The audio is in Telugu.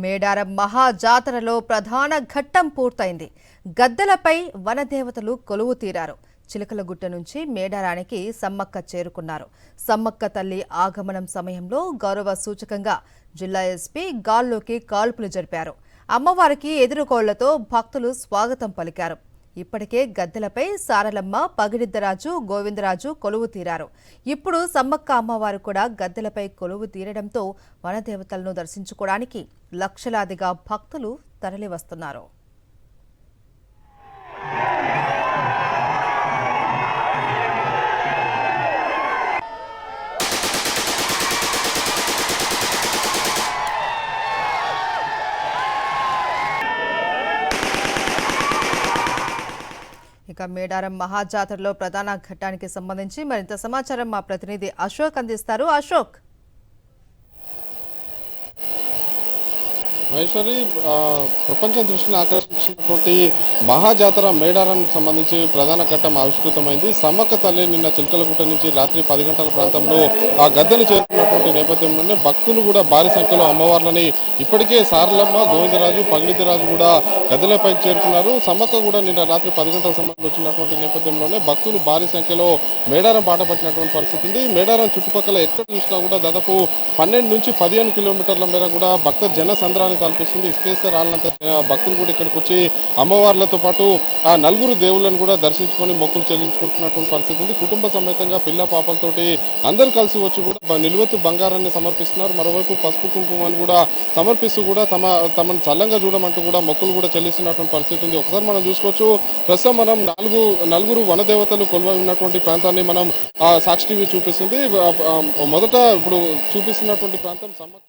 మేడారం మహాజాతరలో ప్రధాన ఘట్టం పూర్తయింది. గద్దెలపై వనదేవతలు కొలువు తీరారు. చిలకలగుట్ట నుంచి మేడారానికి సమ్మక్క చేరుకున్నారు. సమ్మక్క తల్లి ఆగమనం సమయంలో గౌరవ సూచకంగా జిల్లా ఎస్పీ గాల్లోకి కాల్పులు జరిపారు. అమ్మవారికి ఎదురుకోళ్లతో భక్తులు స్వాగతం పలికారు. ఇప్పటికే గద్దెలపై సారలమ్మ, పగిడిద్దరాజు, గోవిందరాజు కొలువు తీరారు. ఇప్పుడు సమ్మక్క అమ్మవారు కూడా గద్దెలపై కొలువు తీరడంతో వనదేవతలను దర్శించుకోవడానికి లక్షలాదిగా భక్తులు తరలివస్తున్నారు. ఇక మేడారం మహాజాతరలో ప్రధాన ఘట్టానికి సంబంధించి మరింత సమాచారం మా ప్రతినిధి అశోక్ అందిస్తారు. అశోక్, మహేశ్వరి, ప్రపంచం దృష్టిని ఆకర్షించినటువంటి మహాజాతర మేడారానికి సంబంధించి ప్రధాన ఘట్టం ఆవిష్కృతమైంది. సమ్మక్క తల్లి నిన్న చిలకలగుట్ట నుంచి రాత్రి 10 గంటల ప్రాంతంలో ఆ గద్దెను చేరుకున్నటువంటి నేపథ్యంలోనే భక్తులు కూడా భారీ సంఖ్యలో అమ్మవార్లని ఇప్పటికే సారలమ్మ, గోవిందరాజు, పగిడిద్దరాజు కూడా గద్దెలపైకి చేరుకున్నారు. సమ్మక్క కూడా నిన్న రాత్రి 10 గంటల సమయంలో వచ్చినటువంటి నేపథ్యంలోనే భక్తులు భారీ సంఖ్యలో మేడారం బాట పట్టినటువంటి పరిస్థితి ఉంది. మేడారం చుట్టుపక్కల ఎక్కడ చూసినా కూడా దాదాపు 12 నుంచి 15 కిలోమీటర్ల మేర కూడా భక్త జన సంద్రాన్ని కల్పిస్తుంది. ఇసుకేస్తే రాళ్ళంత భక్తులు కూడా ఇక్కడికి వచ్చి అమ్మవార్లతో పాటు ఆ నలుగురు దేవుళ్ళను కూడా దర్శించుకొని మొక్కులు చెల్లించుకుంటున్నటువంటి పరిస్థితి ఉంది. కుటుంబ సమేతంగా పిల్ల పాపలతోటి అందరూ కలిసి వచ్చి కూడా నిలువెత్తు బంగారాన్ని సమర్పిస్తున్నారు. మరోవైపు పసుపు కుంకుమని కూడా సమర్పిస్తూ కూడా తమను చల్లంగా చూడమంటూ కూడా మొక్కులు కూడా చెల్లిస్తున్నటువంటి పరిస్థితి ఉంది. ఒకసారి మనం చూసుకోవచ్చు. ప్రస్తుతం మనం నలుగురు వనదేవతలు కొలువై ఉన్నటువంటి ప్రాంతాన్ని మనం సాక్షి టీవీ చూపిస్తుంది. మొదట ఇప్పుడు చూపిస్తున్నటువంటి ప్రాంతం సమ్మక్క